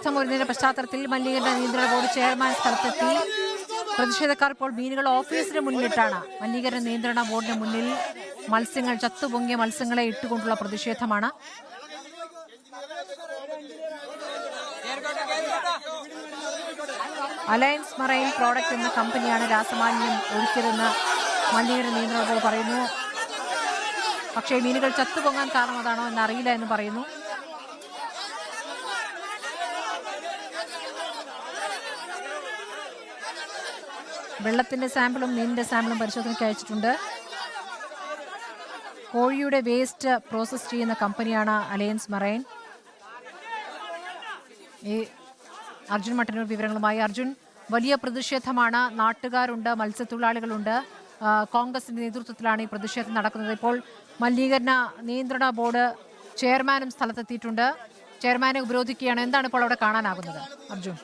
ശബ്ദമുയർന്നതിന്റെ പശ്ചാത്തലത്തിൽ മലിനീകരണ നിയന്ത്രണ ബോർഡ് ചെയർമാൻ സ്ഥലത്തെത്തി. പ്രതിഷേധക്കാർ ഇപ്പോൾ മീനുകൾ ഓഫീസിന് മുന്നിലിട്ടാണ്. മലിനീകരണ നിയന്ത്രണ ബോർഡിന് മുന്നിൽ മത്സ്യങ്ങൾ, ചത്തുപൊങ്ങിയ മത്സ്യങ്ങളെ ഇട്ടുകൊണ്ടുള്ള പ്രതിഷേധമാണ്. അലയൻസ് മറൈൻ പ്രോഡക്റ്റ് എന്ന കമ്പനിയാണ് രാസമാലിന്യം ഒഴുക്കിയതെന്ന് മലിനീകരണ നിയന്ത്രണ ബോർഡ് പറയുന്നു. പക്ഷേ മീനുകൾ ചത്തുപൊങ്ങാൻ കാരണം അതാണോ എന്നറിയില്ല എന്ന് പറയുന്നു. വെള്ളത്തിന്റെ സാമ്പിളും മീനിന്റെ സാമ്പിളും പരിശോധനയ്ക്ക് അയച്ചിട്ടുണ്ട്. കോഴിയുടെ വേസ്റ്റ് പ്രോസസ് ചെയ്യുന്ന കമ്പനിയാണ് അലയൻസ് മറൈൻ. അർജുൻ മട്ടന്നൂർ വിവരങ്ങളുമായി. അർജുൻ, വലിയ പ്രതിഷേധമാണ്. നാട്ടുകാരുണ്ട്, മത്സ്യത്തൊഴിലാളികളുണ്ട്. കോൺഗ്രസിന്റെ നേതൃത്വത്തിലാണ് ഈ പ്രതിഷേധം നടക്കുന്നത്. ഇപ്പോൾ മലിനീകരണ നിയന്ത്രണ ബോർഡ് ചെയർമാനും സ്ഥലത്തെത്തിയിട്ടുണ്ട്. ചെയർമാനെ ഉപരോധിക്കുകയാണ്. എന്താണ് ഇപ്പോൾ അവിടെ കാണാനാകുന്നത് അർജുൻ?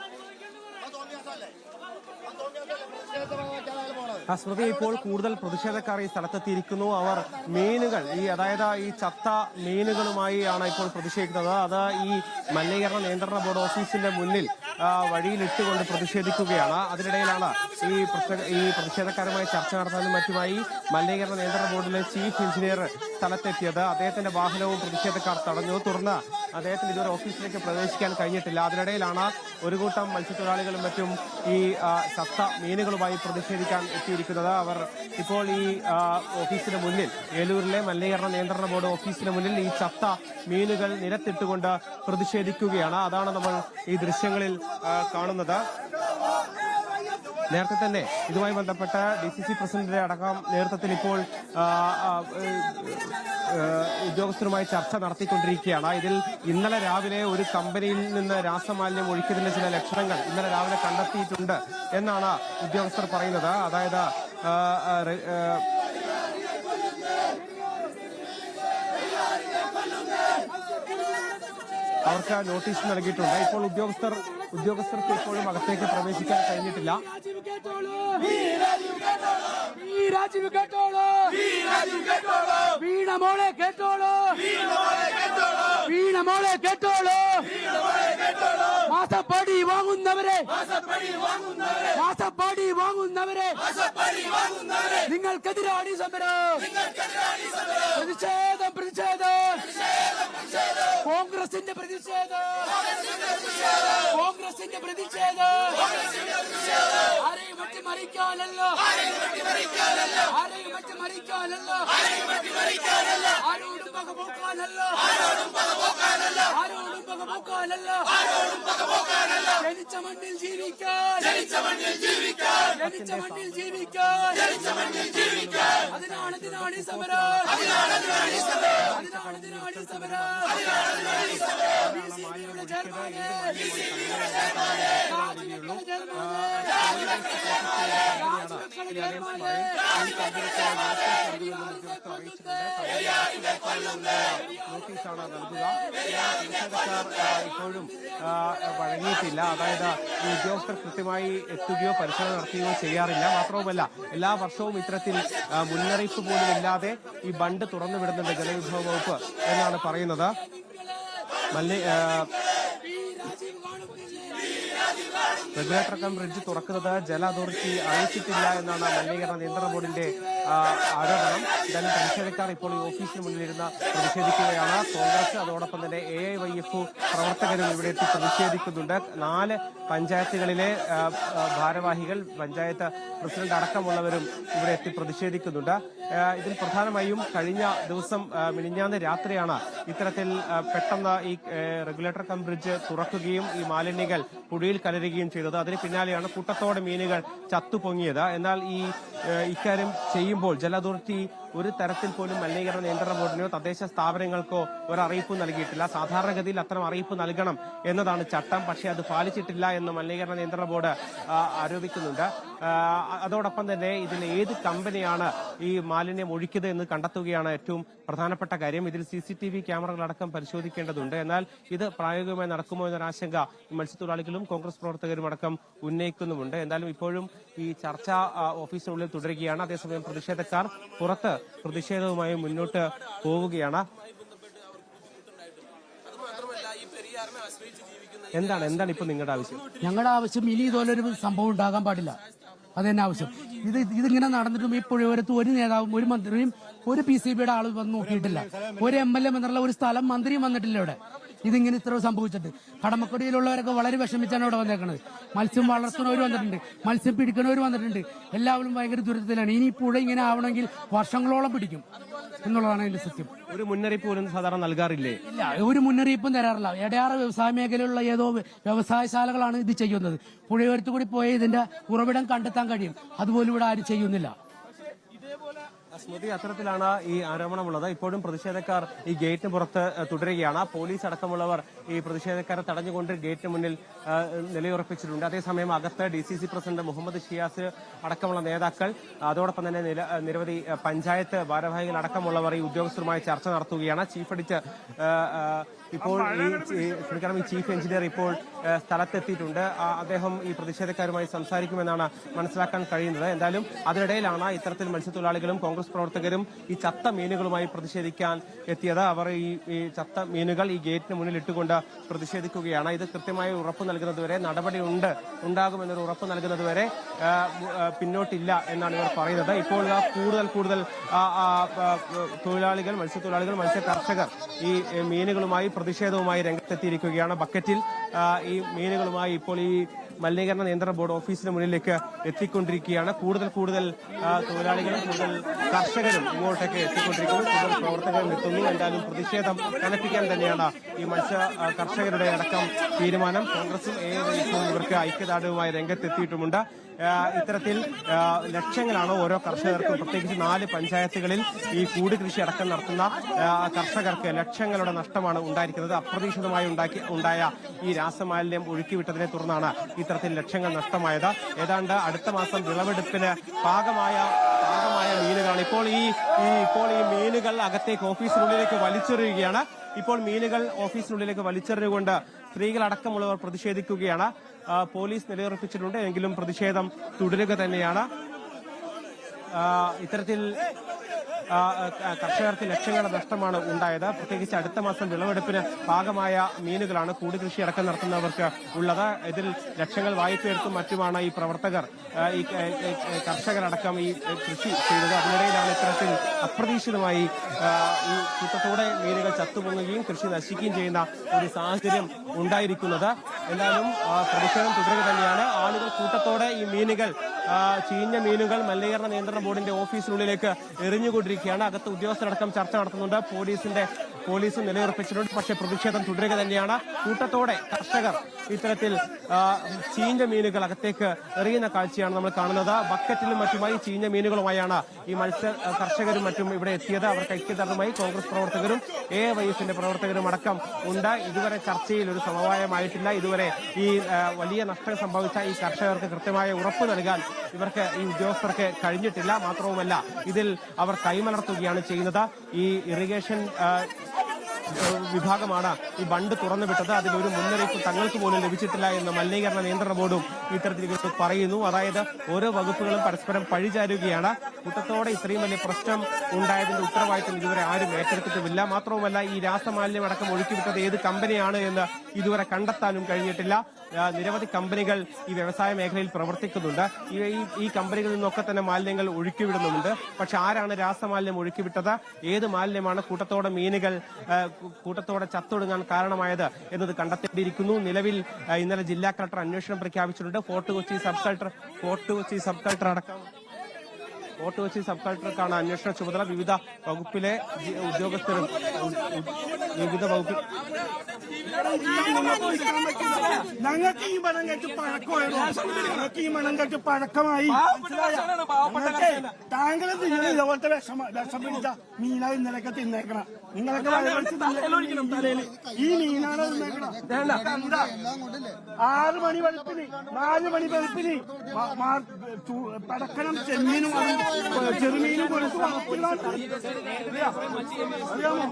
സ്മൃതി, ഇപ്പോൾ കൂടുതൽ പ്രതിഷേധക്കാർ ഈ സ്ഥലത്തെത്തിയിരിക്കുന്നു. അവർ മീനുകൾ അതായത് ഈ ചത്ത മീനുകളുമായി ആണ് ഇപ്പോൾ പ്രതിഷേധിക്കുന്നത്. അത് ഈ മലിനീകരണ നിയന്ത്രണ ബോർഡ് ഓഫീസിന്റെ മുന്നിൽ വഴിയിലിട്ടുകൊണ്ട് പ്രതിഷേധിക്കുകയാണ്. അതിനിടയിലാണ് ഈ പ്രതിഷേധക്കാരുമായി ചർച്ച നടത്താനും മറ്റുമായി മലിനീകരണ നിയന്ത്രണ ബോർഡിലെ ചീഫ് എഞ്ചിനീയർ സ്ഥലത്തെത്തിയത്. അദ്ദേഹത്തിന്റെ വാഹനവും പ്രതിഷേധക്കാർ തടഞ്ഞു. തുടർന്ന് അദ്ദേഹത്തിന് ഇതുവരെ ഓഫീസിലേക്ക് പ്രവേശിക്കാൻ കഴിഞ്ഞിട്ടില്ല. അതിനിടയിലാണ് ഒരു കൂട്ടം മത്സ്യത്തൊഴിലാളികളും മറ്റും ഈ ചത്ത മീനുകളുമായി പ്രതിഷേധിക്കാൻ എത്തിയിരിക്കുന്നത്. അവർ ഇപ്പോൾ ഈ ഓഫീസിന് മുന്നിൽ, ഏലൂരിലെ മലിനീകരണ നിയന്ത്രണ ബോർഡ് ഓഫീസിന് മുന്നിൽ ഈ ചത്ത മീനുകൾ നിരത്തിട്ടുകൊണ്ട് പ്രതിഷേധിക്കുകയാണ്. അതാണ് നമ്മൾ ഈ ദൃശ്യങ്ങളിൽ കാണുന്നത്. നേരത്തെ തന്നെ ഇതുമായി ബന്ധപ്പെട്ട DCC പ്രസിഡന്റിന്റെ അടക്കം നേതൃത്വത്തിൽ ഇപ്പോൾ ഉദ്യോഗസ്ഥരുമായി ചർച്ച നടത്തിക്കൊണ്ടിരിക്കുകയാണ്. ഇതിൽ ഇന്നലെ രാവിലെ ഒരു കമ്പനിയിൽ നിന്ന് രാസമാലിന്യം ഒഴിക്കുന്നതിന്റെ ചില ലക്ഷണങ്ങൾ ഇന്നലെ രാവിലെ കണ്ടെത്തിയിട്ടുണ്ട് എന്നാണ് ഉദ്യോഗസ്ഥർ പറയുന്നത്. അതായത് അവർക്ക് നോട്ടീസ് നൽകിയിട്ടുണ്ട്. ഇപ്പോൾ ഉദ്യോഗസ്ഥർക്ക് ഇപ്പോഴും അകത്തേക്ക് പ്രവേശിക്കാൻ കഴിഞ്ഞിട്ടില്ല. മാസപ്പടി വാങ്ങുന്നവരെ നിങ്ങൾക്കെതിരാണ് സമരം. പ്രതിഷേധം കോൺഗ്രസിന്റെ പ്രതിഷേധം. ആരെയും മറിക്കാനല്ലോ, ആരോടും പകപോക്കാനല്ലോ. ജനിച്ച മണ്ണിൽ ജീവിക്കാൻ, അതിനാണ് ഈ സമരം. നോട്ടീസാണ് നൽകുക. ഇപ്പോഴും വഴങ്ങിയിട്ടില്ല. അതായത് ഈ ഉദ്യോഗസ്ഥർ കൃത്യമായി എത്തുകയോ പരിശോധന നടത്തുകയോ ചെയ്യാറില്ല. മാത്രവുമല്ല, എല്ലാ വർഷവും ഇത്തരത്തിൽ മുന്നറിയിപ്പ് പോലും ഇല്ലാതെ ഈ ബണ്ട് തുറന്നുവിടുന്നുണ്ട് ജലവിഭവ വകുപ്പ് എന്നാണ് പറയുന്നത്. റെഗുലേറ്റർ കം ബ്രിഡ്ജ് തുറക്കുന്നത് ജല അതോറിറ്റി അറിയിച്ചിട്ടില്ല എന്നാണ് മലിനീകരണ നിയന്ത്രണ ബോർഡിന്റെ ആരോപണം. എന്തായാലും പ്രതിഷേധക്കാർ ഇപ്പോൾ ഈ ഓഫീസിന് മുന്നിലിരുന്ന് പ്രതിഷേധിക്കുകയാണ്. കോൺഗ്രസ്, അതോടൊപ്പം തന്നെ AIYF പ്രവർത്തകരും ഇവിടെ എത്തി പ്രതിഷേധിക്കുന്നുണ്ട്. 4 പഞ്ചായത്തുകളിലെ ഭാരവാഹികൾ, പഞ്ചായത്ത് പ്രസിഡന്റ് അടക്കമുള്ളവരും ഇവിടെ എത്തി പ്രതിഷേധിക്കുന്നുണ്ട്. ഇതിൽ പ്രധാനമായും കഴിഞ്ഞ ദിവസം മിനിഞ്ഞാന്ന് രാത്രിയാണ് ഇത്തരത്തിൽ പെട്ടെന്ന് ഈ റെഗുലേറ്റർ കം ബ്രിഡ്ജ് തുറക്കുകയും ഈ മാലിന്യങ്ങൾ പുഴയിൽ കലരുകയും ചെയ്തത്. അതിന് പിന്നാലെയാണ് കൂട്ടത്തോടെ മീനുകൾ ചത്തുപൊങ്ങിയത്. എന്നാൽ ഇക്കാര്യം ചെയ്യുമ്പോൾ ജല അതോറിറ്റി ഒരു തരത്തിൽ പോലും മലിനീകരണ നിയന്ത്രണ ബോർഡിനോ തദ്ദേശ സ്ഥാപനങ്ങൾക്കോ ഒരറിയിപ്പ് നൽകിയിട്ടില്ല. സാധാരണഗതിയിൽ അത്തരം അറിയിപ്പ് നൽകണം എന്നതാണ് ചട്ടം. പക്ഷേ അത് പാലിച്ചിട്ടില്ല എന്ന് മലിനീകരണ നിയന്ത്രണ ബോർഡ് ആരോപിക്കുന്നുണ്ട്. അതോടൊപ്പം തന്നെ ഇതിൽ ഏത് കമ്പനിയാണ് ഈ മാലിന്യം ഒഴിക്കുന്നത് എന്ന് കണ്ടെത്തുകയാണ് ഏറ്റവും പ്രധാനപ്പെട്ട കാര്യം. ഇതിൽ CCTV ക്യാമറകളടക്കം പരിശോധിക്കേണ്ടതുണ്ട്. എന്നാൽ ഇത് പ്രായോഗികമായി നടക്കുമോ എന്നൊരാശങ്ക മത്സ്യത്തൊഴിലാളികളും കോൺഗ്രസ് പ്രവർത്തകരും അടക്കം ഉന്നയിക്കുന്നുമുണ്ട്. എന്തായാലും ഇപ്പോഴും ഈ ചർച്ച ഓഫീസിനുള്ളിൽ തുടരുകയാണ്. അതേസമയം പ്രതിഷേധക്കാർ പുറത്ത് പ്രതിഷേധവുമായി മുന്നോട്ട് പോവുകയാണ്. എന്താണ് ഇപ്പൊ നിങ്ങളുടെ ആവശ്യം? ഞങ്ങളുടെ ആവശ്യം ഇനി ഇതുപോലൊരു സംഭവം ഉണ്ടാകാൻ പാടില്ല. അത് തന്നെ ആവശ്യം. ഇതിങ്ങനെ നടന്നിട്ടും ഈ പുഴയോരത്ത് ഒരു നേതാവും ഒരു മന്ത്രിയും ഒരു PCBയുടെ ആൾ വന്ന് നോക്കിയിട്ടില്ല. ഒരു MLA എന്നുള്ള ഒരു സ്ഥലം മന്ത്രിയും വന്നിട്ടില്ല ഇവിടെ. ഇതിങ്ങനെ ഇത്ര സംഭവിച്ചിട്ട് കടമക്കുടിയിലുള്ളവരൊക്കെ വളരെ വിഷമിച്ചാണ് ഇവിടെ വന്നേക്കുന്നത്. മത്സ്യം വളർത്തുന്നവർ വന്നിട്ടുണ്ട്, മത്സ്യം പിടിക്കുന്നവർ വന്നിട്ടുണ്ട്. എല്ലാവരും ഭയങ്കര ദുരിതത്തിലാണ്. ഇനി പുഴ ഇങ്ങനെ ആവണമെങ്കിൽ വർഷങ്ങളോളം പിടിക്കും എന്നുള്ളതാണ് അതിന്റെ സത്യം. ഒരു മുന്നറിയിപ്പ് പോലും സാധാരണ നൽകാറില്ലേ? ഇല്ല, ഒരു മുന്നറിയിപ്പും തരാറില്ല. എടയാറ് വ്യവസായ മേഖലയിലുള്ള ഏതോ വ്യവസായശാലകളാണ് ഇത് ചെയ്യുന്നത്. പുഴയോരത്ത് കൂടി പോയ ഇതിന്റെ ഉറവിടം കണ്ടെത്താൻ കഴിയും. അതുപോലും ഇവിടെ ആരും ചെയ്യുന്നില്ല. സ്മൃതി, അത്തരത്തിലാണ് ഈ ആരോപണമുള്ളത്. ഇപ്പോഴും പ്രതിഷേധക്കാർ ഈ ഗേറ്റിന് പുറത്ത് തുടരുകയാണ്. പോലീസ് അടക്കമുള്ളവർ ഈ പ്രതിഷേധക്കാരെ തടഞ്ഞുകൊണ്ട് ഗേറ്റിന് മുന്നിൽ നിലയുറപ്പിച്ചിട്ടുണ്ട്. അതേസമയം അകത്ത് DCC പ്രസിഡന്റ് മുഹമ്മദ് ഷിയാസ് അടക്കമുള്ള നേതാക്കൾ, അതോടൊപ്പം തന്നെ നിരവധി പഞ്ചായത്ത് ഭാരവാഹികൾ അടക്കമുള്ളവർ ഈ ഉദ്യോഗസ്ഥരുമായി ചർച്ച നടത്തുകയാണ്. ഇപ്പോൾ ഈ ചീഫ് എഞ്ചിനീയർ ഇപ്പോൾ സ്ഥലത്തെത്തിയിട്ടുണ്ട്. അദ്ദേഹം ഈ പ്രതിഷേധക്കാരുമായി സംസാരിക്കുമെന്നാണ് മനസ്സിലാക്കാൻ കഴിയുന്നത്. എന്തായാലും അതിനിടയിലാണ് ഇത്തരത്തിൽ മത്സ്യത്തൊഴിലാളികളും കോൺഗ്രസ് പ്രവർത്തകരും ഈ ചത്ത മീനുകളുമായി പ്രതിഷേധിക്കാൻ എത്തിയത്. അവർ ഈ ചത്ത മീനുകൾ ഈ ഗേറ്റിന് മുന്നിൽ ഇട്ടുകൊണ്ട് പ്രതിഷേധിക്കുകയാണ്. ഇത് കൃത്യമായി ഉറപ്പ് നൽകുന്നതുവരെ ഉണ്ടാകുമെന്നൊരു ഉറപ്പ് നൽകുന്നതുവരെ പിന്നോട്ടില്ല എന്നാണ് ഇവർ പറയുന്നത്. ഇപ്പോൾ കൂടുതൽ മത്സ്യത്തൊഴിലാളികൾ, മത്സ്യ കർഷകർ ഈ മീനുകളുമായി പ്രതിഷേധവുമായി രംഗത്തെത്തിയിരിക്കുകയാണ്. ബക്കറ്റിൽ ഈ മീനുകളുമായി ഇപ്പോൾ ഈ മലിനീകരണ നിയന്ത്രണ ബോർഡ് ഓഫീസിന് മുന്നിലേക്ക് എത്തിക്കൊണ്ടിരിക്കുകയാണ്. കൂടുതൽ തൊഴിലാളികളും കൂടുതൽ കർഷകരും ഇങ്ങോട്ടേക്ക് എത്തിക്കൊണ്ടിരിക്കുന്നു. കൂടുതൽ പ്രവർത്തകരും എത്തുന്നു. എന്തായാലും പ്രതിഷേധം കനപ്പിക്കാൻ തന്നെയാണ് ഈ മത്സ്യ കർഷകരുടെ അടക്കം തീരുമാനം. കോൺഗ്രസും AIYFും ഇവർക്ക് ഐക്യദാർഢ്യവുമായി രംഗത്തെത്തിയിട്ടുമുണ്ട്. ഇത്തരത്തിൽ ലക്ഷങ്ങളാണ് ഓരോ കർഷകർക്കും, പ്രത്യേകിച്ച് 4 പഞ്ചായത്തുകളിൽ ഈ കൂട് കൃഷി അടക്കം നടത്തുന്ന കർഷകർക്ക് ലക്ഷങ്ങളുടെ നഷ്ടമാണ് ഉണ്ടായിരിക്കുന്നത്. അപ്രതീക്ഷിതമായി ഉണ്ടായ ഈ രാസമാലിന്യം ഒഴുക്കിവിട്ടതിനെ തുടർന്നാണ് ഇത്തരത്തിൽ ലക്ഷങ്ങൾ നഷ്ടമായത്. ഏതാണ്ട് അടുത്ത മാസം വിളവെടുപ്പിന് പാകമായ മീനുകളാണ് ഇപ്പോൾ ഈ മീനുകൾ അകത്തേക്ക് ഓഫീസിനുള്ളിലേക്ക് വലിച്ചെറിയുകയാണ്. ഇപ്പോൾ മീനുകൾ ഓഫീസിനുള്ളിലേക്ക് വലിച്ചെറിഞ്ഞുകൊണ്ട് സ്ത്രീകളടക്കമുള്ളവർ പ്രതിഷേധിക്കുകയാണ്. പോലീസ് നിലയുറപ്പിച്ചിട്ടുണ്ട്. എങ്കിലും പ്രതിഷേധം തുടരുക തന്നെയാണ്. ഇത്തരത്തിൽ കർഷകർക്ക് ലക്ഷങ്ങളുടെ നഷ്ടമാണ് ഉണ്ടായത്. പ്രത്യേകിച്ച് അടുത്ത മാസം വിളവെടുപ്പിന് പാകമായ മീനുകളാണ് കൂട് കൃഷി അടക്കം നടത്തുന്നവർക്ക് ഉള്ളത്. ഇതിൽ ലക്ഷങ്ങൾ വായ്പയെടുത്തും മറ്റുമാണ് ഈ പ്രവർത്തകർ, ഈ കർഷകരടക്കം ഈ കൃഷി ചെയ്തത്. അതിനിടയിലാണ് ഇത്തരത്തിൽ അപ്രതീക്ഷിതമായി ഈ കൂട്ടത്തോടെ മീനുകൾ ചത്തുപൊങ്ങുകയും കൃഷി നശിക്കുകയും ചെയ്യുന്ന ഒരു സാഹചര്യം ഉണ്ടായിരിക്കുന്നത്. എന്തായാലും പ്രതിഷേധം തുടരുക തന്നെയാണ്. ആളുകൾ കൂട്ടത്തോടെ ഈ മീനുകൾ, ചീഞ്ഞ മീനുകൾ മലിനീകരണ നിയന്ത്രണ ബോർഡിന്റെ ഓഫീസിനുള്ളിലേക്ക് എറിഞ്ഞുകൊണ്ടിരിക്കുകയാണ്. അകത്ത് ഉദ്യോഗസ്ഥരടക്കം ചർച്ച നടത്തുന്നുണ്ട്. പോലീസും നിലയുറപ്പിച്ചിട്ടുണ്ട്. പക്ഷേ പ്രതിഷേധം തുടരുക തന്നെയാണ്. കൂട്ടത്തോടെ കർഷകർ ഇത്തരത്തിൽ ചീഞ്ഞ മീനുകൾ അകത്തേക്ക് എറിയുന്ന കാഴ്ചയാണ് നമ്മൾ കാണുന്നത്. ബക്കറ്റിലും മറ്റുമായി ചീഞ്ഞ മീനുകളുമായാണ് ഈ മത്സ്യ കർഷകരും മറ്റും ഇവിടെ എത്തിയത്. അവർക്ക് ഐക്യദാർഢ്യമായി കോൺഗ്രസ് പ്രവർത്തകരും AIYFിന്റെ പ്രവർത്തകരും അടക്കം ഉണ്ട്. ഇതുവരെ ചർച്ചയിൽ ഒരു സമവായമായിട്ടില്ല. ഇതുവരെ ഈ വലിയ നഷ്ടം സംഭവിച്ച ഈ കർഷകർക്ക് കൃത്യമായ ഉറപ്പ് നൽകാൻ ഇവർക്ക്, ഈ ഉദ്യോഗസ്ഥർക്ക് കഴിഞ്ഞിട്ടില്ല. മാത്രവുമല്ല, ഇതിൽ അവർ കൈമലർത്തുകയാണ് ചെയ്യുന്നത്. ഈ ഇറിഗേഷൻ വിഭാഗമാണ് ഈ ബണ്ട് തുറന്നുവിട്ടത്. അതിലൊരു മുന്നറിയിപ്പ് തങ്ങൾക്ക് പോലും ലഭിച്ചിട്ടില്ല എന്ന് മലിനീകരണ നിയന്ത്രണ ബോർഡും ഇത്തരത്തിൽ പറയുന്നു. അതായത് ഓരോ വകുപ്പുകളും പരസ്പരം പഴിചാരുകയാണ്. കൂട്ടത്തോടെ ഇത്രയും വലിയ പ്രശ്നം ഉണ്ടായതിന്റെ ഉത്തരവാദിത്തം ഇതുവരെ ആരും ഏറ്റെടുത്തിട്ടുമില്ല. മാത്രവുമല്ല, ഈ രാസമാലിന്യം അടക്കം ഒഴുക്കിവിട്ടത് ഏത് കമ്പനിയാണ് എന്ന് ഇതുവരെ കണ്ടെത്താനും കഴിഞ്ഞിട്ടില്ല. നിരവധി കമ്പനികൾ ഈ വ്യവസായ മേഖലയിൽ പ്രവർത്തിക്കുന്നുണ്ട്. ഈ കമ്പനികളിൽ നിന്നൊക്കെ തന്നെ മാലിന്യങ്ങൾ ഒഴുക്കിവിടുന്നുണ്ട്. പക്ഷെ ആരാണ് രാസമാലിന്യം ഒഴുക്കിവിട്ടത്, ഏത് മാലിന്യമാണ് കൂട്ടത്തോടെ മീനുകൾ കൂട്ടത്തോടെ ചത്തൊടുങ്ങാൻ കാരണമായത് എന്നത് കണ്ടെത്തേണ്ടിയിരിക്കുന്നു. നിലവിൽ ഇന്നലെ ജില്ലാ കളക്ടർ അന്വേഷണം പ്രഖ്യാപിച്ചിട്ടുണ്ട്. ഫോർട്ട് കൊച്ചി സബ് കളക്ടർക്കാണ് അന്വേഷണ ചുമതല. വിവിധ വകുപ്പിലെ ഉദ്യോഗസ്ഥരും വിവിധ വകുപ്പിൽ ഞങ്ങൾക്ക് ഈ മണം കേട്ട് പഴക്കമായി താങ്കൾ ഇതുപോലത്തെ വിഷം പിടിച്ച മീനാ ഇന്നലെയൊക്കെ തിന്നേക്കണം. നിങ്ങളൊക്കെ ഈ മീനാണ് തിന്നേക്കണം. 6 മണി വെളുപ്പിന് 4 മണി വെളുപ്പിന് പടക്കണം ചെമ്മീനും ചെറുമീനും കൊടുത്ത് വളർത്തുകയാണ്. അറിയാമോ?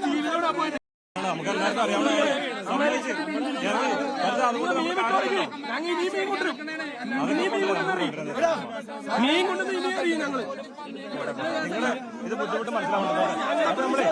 ജീവിതോടെ പോയിട്ട് ഇത് ബുദ്ധിമുട്ട് മനസ്സിലാവുന്നുണ്ടോ? അത് നമ്മളെ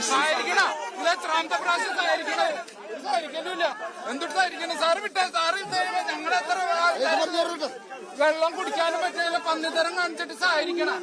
സഹായിക്കണം. ഇത് എത്രാമത്തെ പ്രാവശ്യം സഹായിക്കണേ? സഹായിക്കലില്ല. എന്തുട്ട് സഹായിക്കണം? സാറ് വിട്ടേ. സാറ് ഞങ്ങളെത്ര വെള്ളം കുടിക്കാനും പറ്റില്ല. പന്നിത്തരം കാണിച്ചിട്ട് സഹായിക്കണം.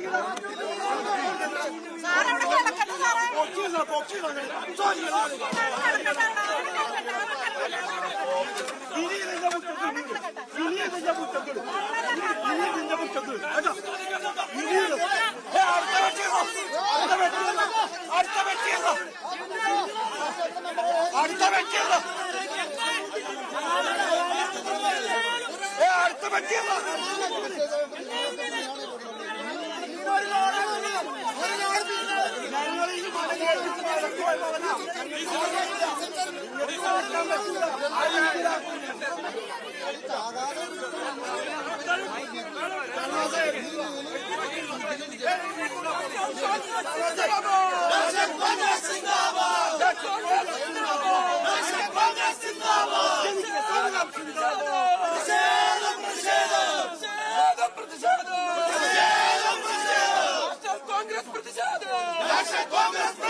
കോൺഗ്രസ് പ്രതിഷേധം.